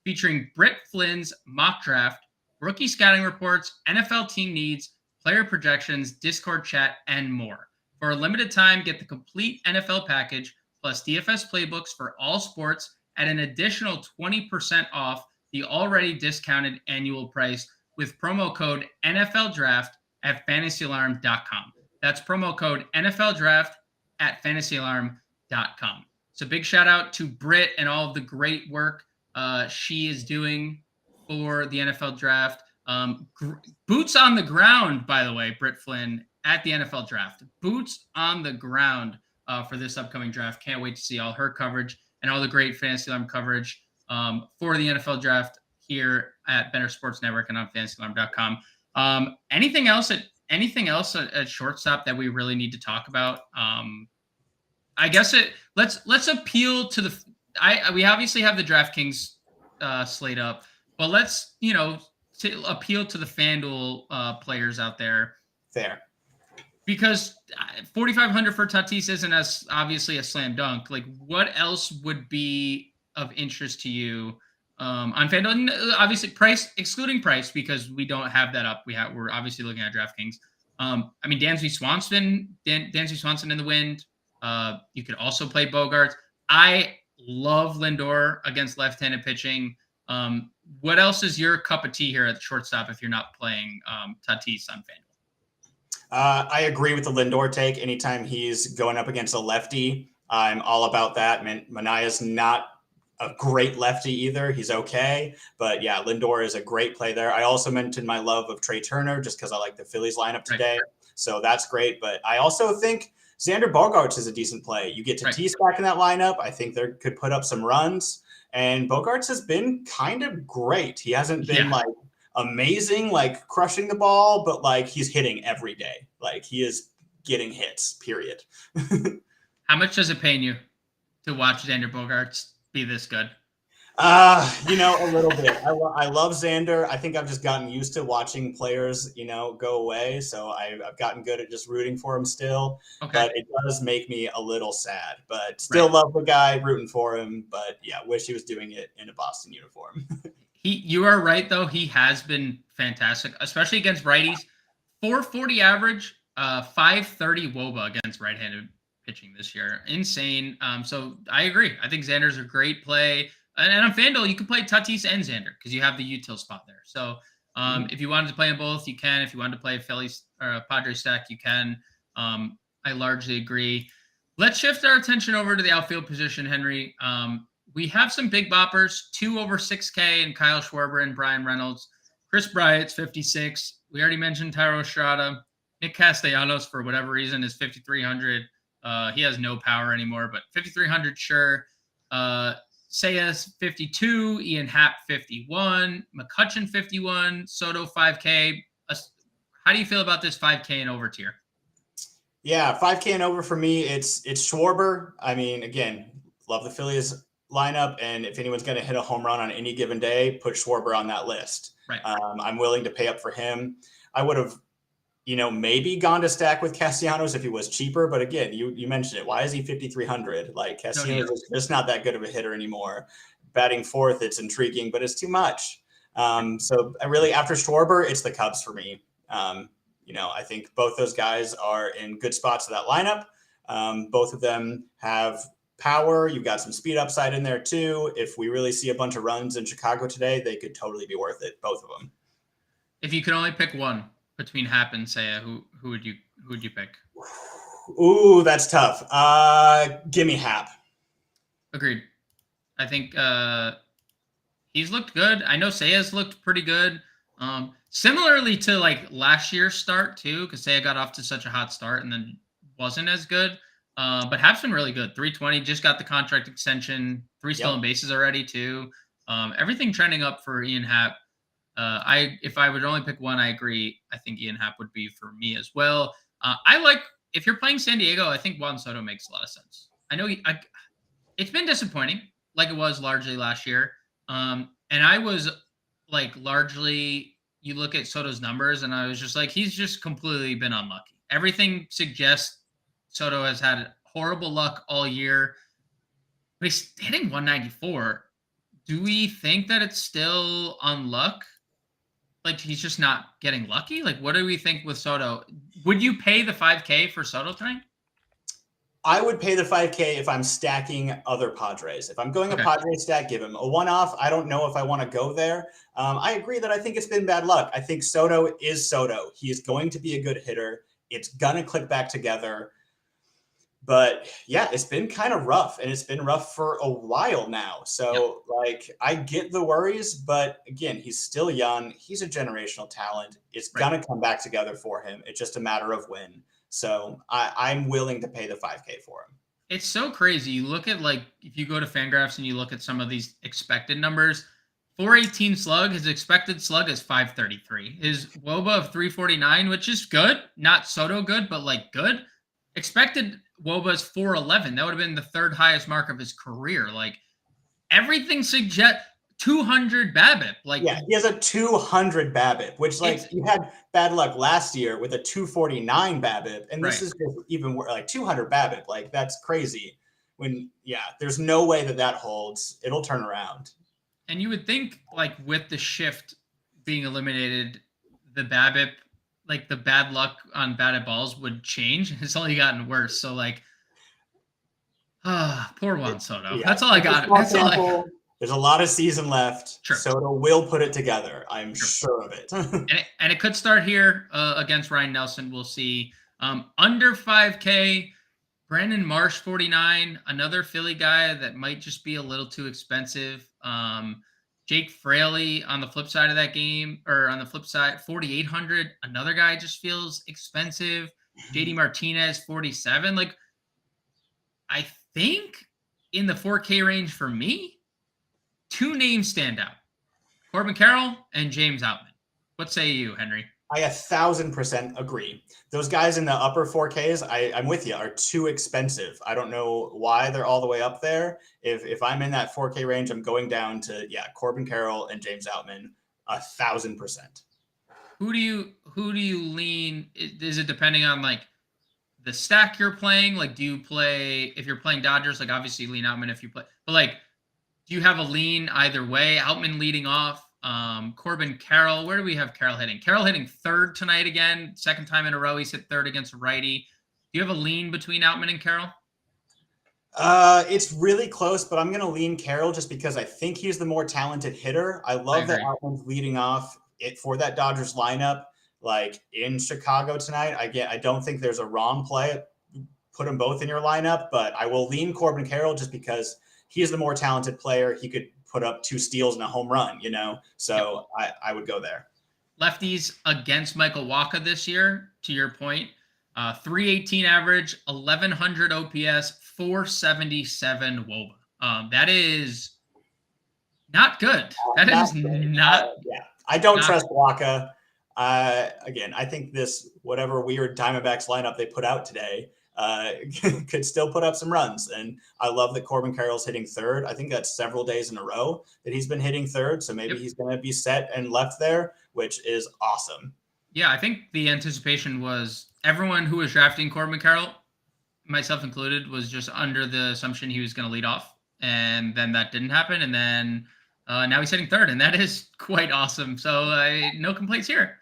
Featuring Britt Flynn's mock draft, rookie scouting reports, NFL team needs, player projections, Discord chat, and more. For a limited time, get the complete NFL package plus DFS playbooks for all sports at an additional 20% off the already discounted annual price with promo code NFL Draft at fantasyalarm.com. That's promo code NFL Draft at fantasyalarm.com. So big shout out to Britt and all of the great work she is doing for the NFL draft. Boots on the ground, by the way, Britt Flynn at the NFL draft. Boots on the ground for this upcoming draft. Can't wait to see all her coverage and all the great Fantasy Alarm coverage for the NFL draft here at Better Sports Network and on fantasyalarm.com. Anything else at shortstop that we really need to talk about? I guess let's appeal to the we obviously have the DraftKings slate up, but let's to appeal to the FanDuel players out there. Fair. Because 4,500 for Tatis isn't as obviously a slam dunk. Like, what else would be of interest to you on FanDuel? Obviously, price, excluding price, because we don't have that up. We're obviously looking at DraftKings. I mean, Dansby Swanson in the wind. You could also play Bogarts. I love Lindor against left-handed pitching. What else is your cup of tea here at the shortstop if you're not playing Tatis on FanDuel? I agree with the Lindor take. Anytime he's going up against a lefty, I'm all about that. Manaya's not a great lefty either. He's okay. But yeah, Lindor is a great play there. I also mentioned my love of Trey Turner just because I like the Phillies lineup today. Right. So that's great. But I also think Xander Bogaerts is a decent play. You get Tatis back in that lineup. I think they could put up some runs. And Bogaerts has been kind of great. He hasn't been like amazing, like crushing the ball, but like he's hitting every day. Like he is getting hits, period. How much does it pain you to watch Xander Bogaerts be this good? A little bit. I love Xander. I think I've just gotten used to watching players, go away. So I've gotten good at just rooting for him still. Okay. But it does make me a little sad. But still love the guy, rooting for him. But yeah, wish he was doing it in a Boston uniform. You are right, though. He has been fantastic, especially against righties. 440 average, 530 WOBA against right-handed pitching this year. Insane. So I agree. I think Xander's a great play. And on FanDuel, you can play Tatis and Xander because you have the util spot there. So if you wanted to play them both, you can. If you wanted to play a Phillies or a Padres stack, you can. I largely agree. Let's shift our attention over to the outfield position, Henry. We have some big boppers, 2 over 6K, and Kyle Schwarber and Brian Reynolds. Chris Bryant's 56. We already mentioned Tyro Estrada. Nick Castellanos, for whatever reason, is 5,300. He has no power anymore, but 5,300, sure. Sayas 52, Ian Happ 51, McCutcheon 51, Soto 5K. How do you feel about this 5K and over tier? Yeah, 5K and over for me, it's Schwarber. I mean, again, love the Phillies lineup, and if anyone's going to hit a home run on any given day, put Schwarber on that list. Right. I'm willing to pay up for him. I would have, maybe gone to stack with Castellanos if he was cheaper, but again, you mentioned it. Why is he 5,300? Like, Castellanos is just not that good of a hitter anymore. Batting fourth, it's intriguing, but it's too much. So I really, after Schwarber, it's the Cubs for me. I think both those guys are in good spots of that lineup. Both of them have power. You've got some speed upside in there too. If we really see a bunch of runs in Chicago today, they could totally be worth it. Both of them. If you could only pick one between Happ and Seiya, who would you pick? Ooh, that's tough. Give me Happ. Agreed. I think he's looked good. I know Seiya's looked pretty good. Similarly to like last year's start too, because Seiya got off to such a hot start and then wasn't as good. But Happ's been really good. 320, just got the contract extension, 3 stolen bases already too. Everything trending up for Ian Happ. If I would only pick one, I agree. I think Ian Happ would be for me as well. If you're playing San Diego, I think Juan Soto makes a lot of sense. I know it's been disappointing, like it was largely last year. And I was like largely. You look at Soto's numbers, and I was just like, he's just completely been unlucky. Everything suggests Soto has had horrible luck all year, but he's hitting 194. Do we think that it's still unluck? Like, he's just not getting lucky? Like, what do we think with Soto? Would you pay the 5K for Soto tonight? I would pay the 5K if I'm stacking other Padres. If I'm going a Padres stack, give him a one-off. I don't know if I want to go there. I agree that I think it's been bad luck. I think Soto is Soto. He is going to be a good hitter. It's going to click back together. But yeah, it's been kind of rough, and it's been rough for a while now. So I get the worries, but again, he's still young. He's a generational talent. It's going to come back together for him. It's just a matter of when. So I'm willing to pay the 5K for him. It's so crazy. You look at if you go to Fangraphs and you look at some of these expected numbers, 418 slug, his expected slug is 533. His WOBA of 349, which is good, not Soto good, but good. Expected WOBA is 411. That would have been the third highest mark of his career. Everything suggests 200 BABIP. He has a 200 BABIP, which you had bad luck last year with a 249 BABIP, and this is just even worse, 200 BABIP. That's crazy. There's no way that holds. It'll turn around. And you would think with the shift being eliminated, the BABIP, the bad luck on batted balls would change. It's only gotten worse. So poor Juan Soto. Yeah. That's all I got. There's a lot of season left. Sure. Soto will put it together. I'm sure of it. and it could start here against Ryan Nelson. We'll see. Under 5K, Brandon Marsh, 49. Another Philly guy that might just be a little too expensive. Jake Fraley on the flip side of that game, or on the flip side, 4,800. Another guy just feels expensive. JD Martinez, 47. I think in the 4K range for me, 2 names stand out: Corbin Carroll and James Outman. What say you, Henry? I 1,000% agree. Those guys in the upper 4Ks, I'm with you, are too expensive. I don't know why they're all the way up there. If I'm in that 4K range, I'm going down to Corbin Carroll and James Outman, 1,000%. Who do you lean? Is it depending on the stack you're playing? Do you play, if you're playing Dodgers, obviously lean Outman if you play, but do you have a lean either way? Outman leading off, Corbin Carroll. Where do we have Carroll hitting? Carroll hitting third tonight again. Second time in a row he's hit third against a righty. Do you have a lean between Outman and Carroll? It's really close, but I'm going to lean Carroll just because I think he's the more talented hitter. I love that Outman's leading off for that Dodgers lineup. In Chicago tonight, I don't think there's a wrong play. put them both in your lineup, but I will lean Corbin Carroll just because he is the more talented player. He could put up 2 steals and a home run, So I would go there. Lefties against Michael Wacha this year, to your point. 318 average, 1100 OPS, 477 WOBA. That is not good. That is not. Yeah, I don't trust Wacha. Again, I think this whatever weird Diamondbacks lineup they put out today could still put up some runs. And I love that Corbin Carroll's hitting third. I think that's several days in a row that he's been hitting third. So maybe he's going to be set and left there, which is awesome. Yeah, I think the anticipation was everyone who was drafting Corbin Carroll, myself included, was just under the assumption he was going to lead off. And then that didn't happen. And then now he's hitting third, and that is quite awesome. So no complaints here.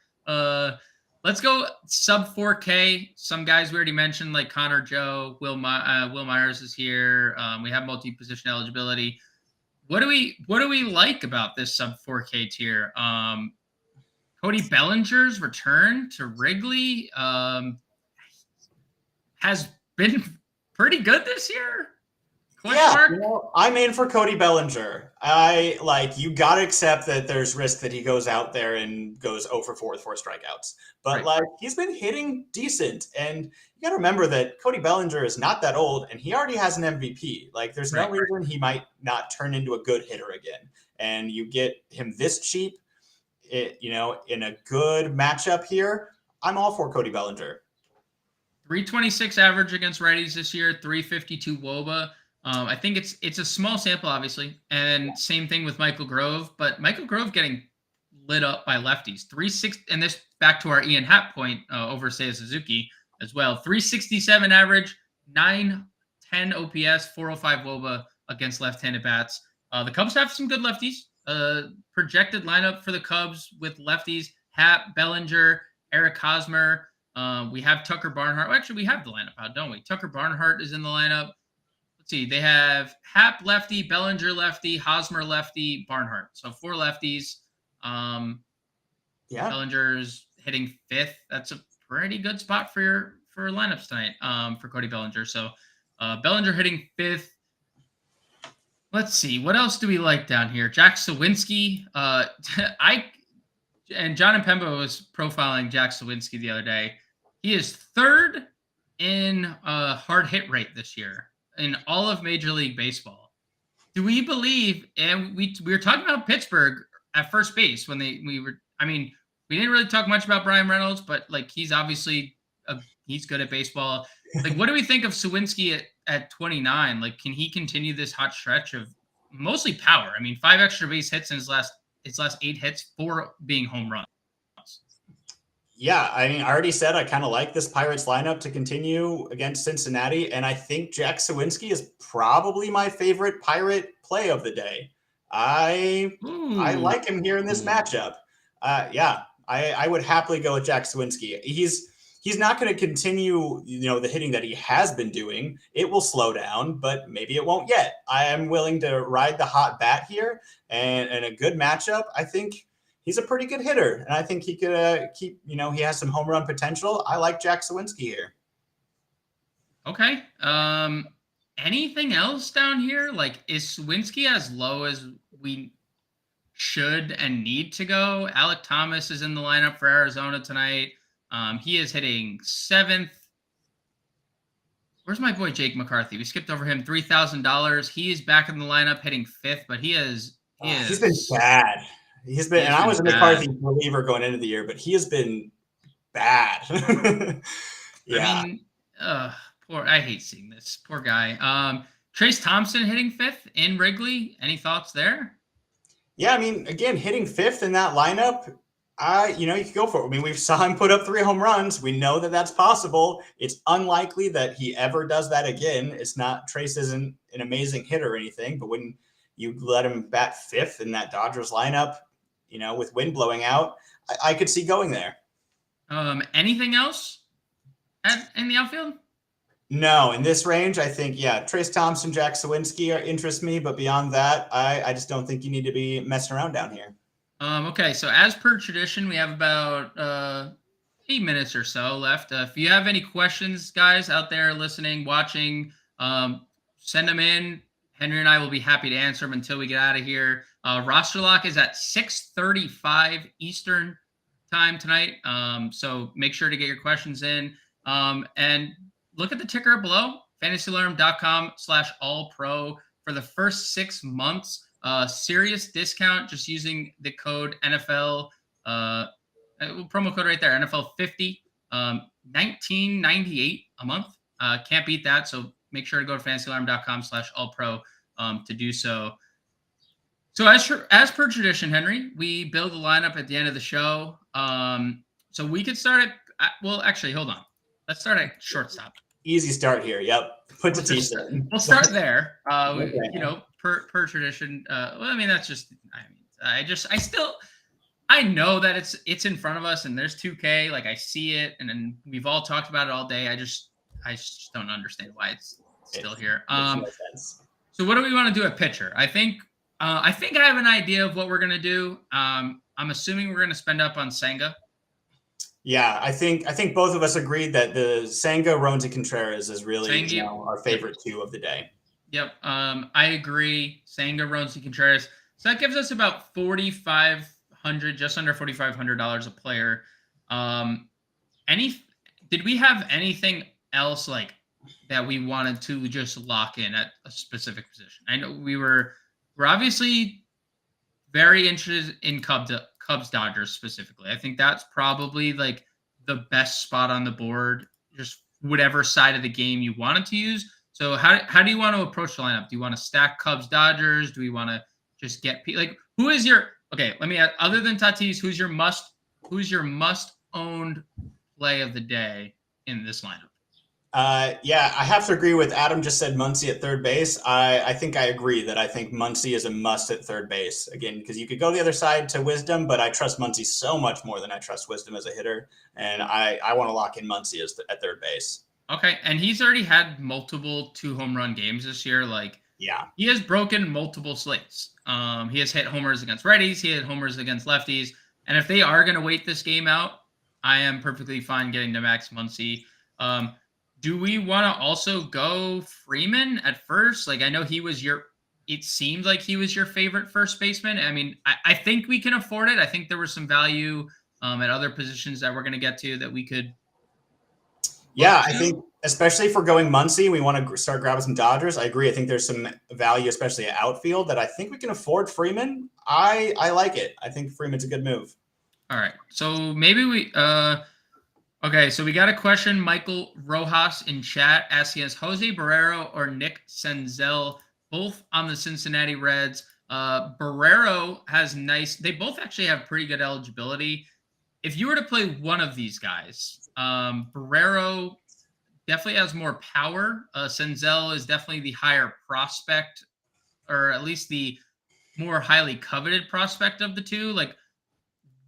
Let's go sub 4K. Some guys we already mentioned, like Connor Joe, Will Myers is here. We have multi-position eligibility. What do we like about this sub 4K tier? Cody Bellinger's return to Wrigley has been pretty good this year. I'm in for Cody Bellinger. You got to accept that there's risk that he goes out there and goes 0 for 4 with 4 strikeouts. But he's been hitting decent. And you got to remember that Cody Bellinger is not that old and he already has an MVP. There's no reason he might not turn into a good hitter again. And you get him this cheap, in a good matchup here. I'm all for Cody Bellinger. 326 average against righties this year, 352 WOBA. I think it's a small sample, obviously, and same thing with Michael Grove, but Michael Grove getting lit up by lefties. 360, and this back to our Ian Happ point over Seiya Suzuki as well. 367 average, 910 OPS, 405 WOBA against left-handed bats. The Cubs have some good lefties. Projected lineup for the Cubs with lefties: Happ, Bellinger, Eric Hosmer. We have Tucker Barnhart. Well, actually, we have the lineup out, don't we? Tucker Barnhart is in the lineup. See, they have Happ lefty, Bellinger lefty, Hosmer lefty, Barnhart. So 4 lefties. Bellinger's hitting 5th. That's a pretty good spot for lineups tonight for Cody Bellinger. So Bellinger hitting 5th. Let's see. What else do we like down here? Jack Sawinski. And John Impemba was profiling Jack Sawinski the other day. He is 3rd in hard hit rate this year in all of Major League Baseball. Do we believe, and we were talking about Pittsburgh at first base when we didn't really talk much about Brian Reynolds, but he's obviously he's good at baseball. What do we think of Sawinski at 29? Can he continue this hot stretch of mostly power? 5 extra base hits in his last 8 hits, 4 being home runs. Yeah, I already said I kind of like this Pirates lineup to continue against Cincinnati, and I think Jack Sawinski is probably my favorite Pirate play of the day. I like him here in this matchup. I would happily go with Jack Sawinski. He's not going to continue, the hitting that he has been doing. It will slow down, but maybe it won't yet. I am willing to ride the hot bat here, and a good matchup. I think he's a pretty good hitter, and I think he could keep, he has some home run potential. I like Jack Sawinski here. Okay. Anything else down here? Is Sawinski as low as we should and need to go? Alek Thomas is in the lineup for Arizona tonight. He is hitting 7th. Where's my boy Jake McCarthy? We skipped over him. $3,000. He is back in the lineup hitting 5th, but he's been bad. And I was a McCarthy believer going into the year, but he has been bad. Yeah. I hate seeing this. Poor guy. Trace Thompson hitting 5th in Wrigley. Any thoughts there? Yeah, again, hitting 5th in that lineup, you could go for it. We saw him put up 3 home runs. We know that that's possible. It's unlikely that he ever does that again. Trace isn't an amazing hitter or anything, but when you let him bat 5th in that Dodgers lineup, with wind blowing out, I could see going there. Anything else in the outfield? No, in this range, I think, Trace Thompson, Jack Sawinski interest me, but beyond that, I just don't think you need to be messing around down here. Okay, so as per tradition, we have about 8 minutes or so left. If you have any questions, guys out there listening, watching, send them in. Henry and I will be happy to answer them until we get out of here. Roster lock is at 6:35 Eastern time tonight. So make sure to get your questions in. And look at the ticker below, fantasyalarm.com/all-pro for the first 6 months. Serious discount just using the code NFL. Promo code right there, NFL 50, $19.98 a month. Can't beat that. So make sure to go to fantasyalarm.com/all-pro to do so. So as per tradition, Henry, we build a lineup at the end of the show. So we could start at, well, actually, hold on. Let's start at shortstop. Easy start here. Yep. Put Tatis in. We'll start there. Per tradition. Well, I mean, that's just, I know that it's in front of us and there's 2K. Like I see it and then we've all talked about it all day. I just don't understand why it's still here. No sense. So what do we want to do at pitcher? I think I have an idea of what we're going to do. I'm assuming we're going to spend up on Senga. Yeah, I think both of us agreed that the Senga, Roansy, Contreras is really our favorite two of the day. Yep. I agree. Senga, Roansy, Contreras. So that gives us about $4,500, just under $4,500 a player. Did we have anything else like that we wanted to just lock in at a specific position? I know we're obviously very interested in Cubs Dodgers specifically. I think that's probably like the best spot on the board, just whatever side of the game you wanted to use. So how do you want to approach the lineup? Do you want to stack Cubs Dodgers? Do we want to just get who is your, okay, let me ask, other than Tatis, who's your must owned play of the day in this lineup? Yeah, I have to agree with Adam. Just said Muncy at third base. I think I agree that I think Muncy is a must at third base again, because you could go the other side to Wisdom, but I trust Muncy so much more than I trust Wisdom as a hitter, and I want to lock in Muncy at third base. Okay, and he's already had multiple 2-home run games this year. Yeah, he has broken multiple slates. He has hit homers against righties. He hit homers against lefties. And if they are going to wait this game out, I am perfectly fine getting to Max Muncy. Do we want to also go Freeman at first? I know it seemed like he was your favorite first baseman. I mean, I think we can afford it. I think there was some value at other positions that we're going to get to that we could. Yeah, I think especially if we're going Muncy, we want to start grabbing some Dodgers. I agree. I think there's some value, especially at outfield, that I think we can afford Freeman. I like it. I think Freeman's a good move. All right. So maybe we okay, so we got a question. Michael Rojas in chat asking us Jose Barrero or Nick Senzel, both on the Cincinnati Reds. Barrero has they both actually have pretty good eligibility. If you were to play one of these guys, Barrero definitely has more power. Senzel is definitely the higher prospect, or at least the more highly coveted prospect of the two.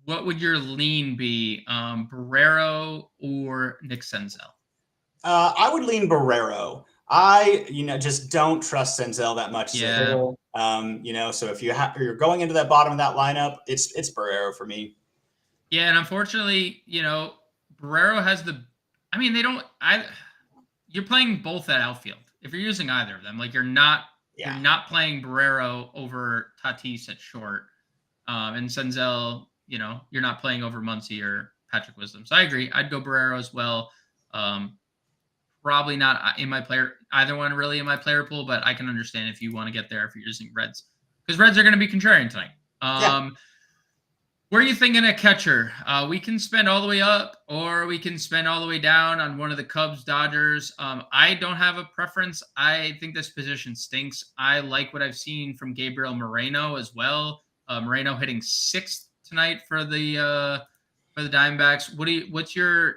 What would your lean be, Barrero or Nick Senzel? I would lean Barrero. I just don't trust Senzel that much. Yeah. So if you're going into that bottom of that lineup, it's Barrero for me. Yeah, and unfortunately, Barrero has you're playing both at outfield. If you're using either of them, you're not playing Barrero over Tatis at short. And Senzel, you're not playing over Muncy or Patrick Wisdom. So I agree. I'd go Barrero as well. Probably not in either one really in my player pool, but I can understand if you want to get there if you're using Reds, because Reds are going to be contrarian tonight. Where are you thinking a catcher? We can spend all the way up or we can spend all the way down on one of the Cubs, Dodgers. I don't have a preference. I think this position stinks. I like what I've seen from Gabriel Moreno as well. Moreno hitting 6th tonight for the Diamondbacks. What's your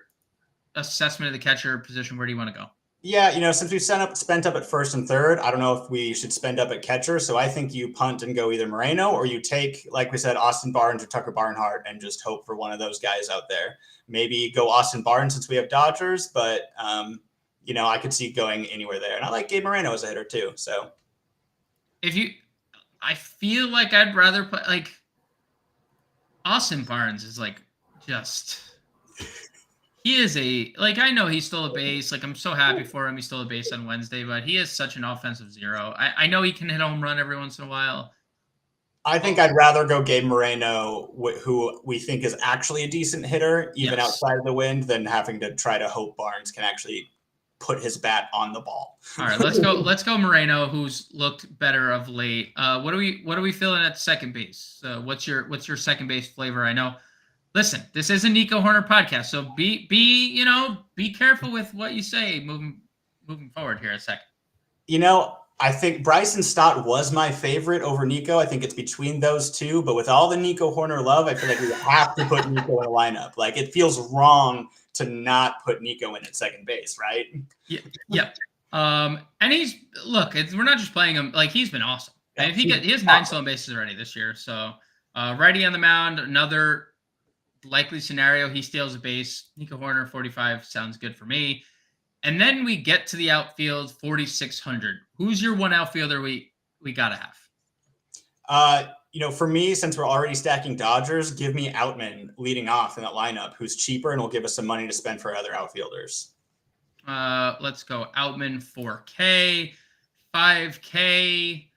assessment of the catcher position? Where do you want to go? Yeah, since we've spent up at first and third, I don't know if we should spend up at catcher. So I think you punt and go either Moreno, or you take, like we said, Austin Barnes or Tucker Barnhart and just hope for one of those guys out there. Maybe go Austin Barnes since we have Dodgers, but I could see going anywhere there. And I like Gabe Moreno as a hitter too. So I feel like I'd rather play Austin Barnes is just he is I know he's still a base. Like, I'm so happy for him. He's still a base on Wednesday, but he is such an offensive zero. I know he can hit a home run every once in a while. I think I'd rather go Gabe Moreno, who we think is actually a decent hitter, even outside of the wind, than having to try to hope Barnes can actually put his bat on the ball. All right, let's go. Let's go Moreno, who's looked better of late. What are we feeling at second base? What's your second base flavor? I know. Listen, this is a Nico Horner podcast, so be careful with what you say moving forward here a second. I think Bryson Stott was my favorite over Nico. I think it's between those two, but with all the Nico Horner love, I feel like we have to put Nico in a lineup. Like, it feels wrong to not put Nico in at second base, right? Yeah. Yep. And we're not just playing him. Like, he's been awesome. Yeah, and he has 9 stolen bases already this year. So righty on the mound, another likely scenario, he steals a base. Nico Horner 45 sounds good for me. And then we get to the outfield, 4,600. Who's your one outfielder we gotta have? For me, since we're already stacking Dodgers, give me Outman leading off in that lineup, who's cheaper and will give us some money to spend for other outfielders. Let's go Outman 4K, 5K.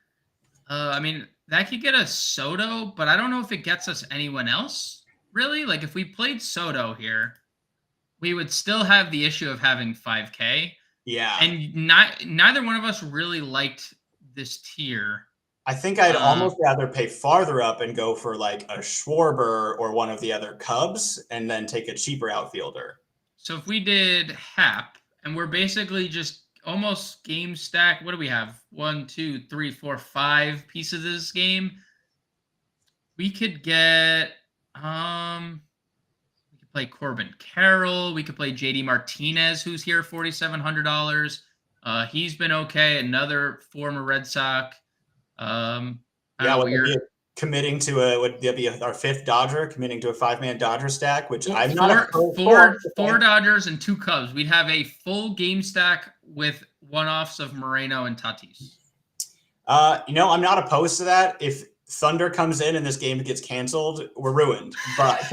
That could get us Soto, but I don't know if it gets us anyone else, really. Like, if we played Soto here, we would still have the issue of having 5K. Yeah. And neither one of us really liked this tier. I think I'd almost rather pay farther up and go for like a Schwarber or one of the other Cubs and then take a cheaper outfielder. So if we did Hap, and we're basically just almost game stack, what do we have? 1, 2, 3, 4, 5 pieces of this game. We could get play Corbin Carroll. We could play JD Martinez, who's here, $4,700. He's been okay. Another former Red Sox. Committing to would that be our 5th Dodger, committing to a 5-man Dodger stack, which I'm not four Dodgers and 2 Cubs. We'd have a full game stack with one-offs of Moreno and Tatis. I'm not opposed to that. If Thunder comes in and this game gets canceled, we're ruined. But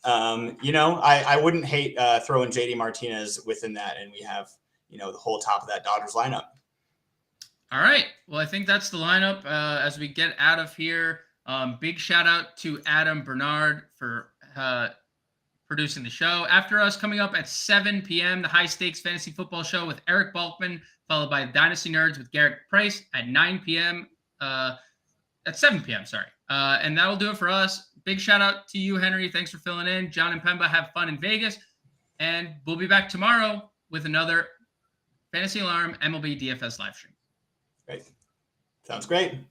I wouldn't hate throwing JD Martinez within that, and we have the whole top of that Dodgers lineup. All right. Well, I think that's the lineup as we get out of here. Big shout out to Adam Bernard for producing the show. After us, coming up at 7 p.m., the High Stakes Fantasy Football Show with Eric Balkman, followed by Dynasty Nerds with Garrett Price at 9 p.m. At 7 p.m., sorry. And that'll do it for us. Big shout out to you, Henry. Thanks for filling in. John and Pemba, have fun in Vegas. And we'll be back tomorrow with another Fantasy Alarm MLB DFS live stream. Great. Sounds great.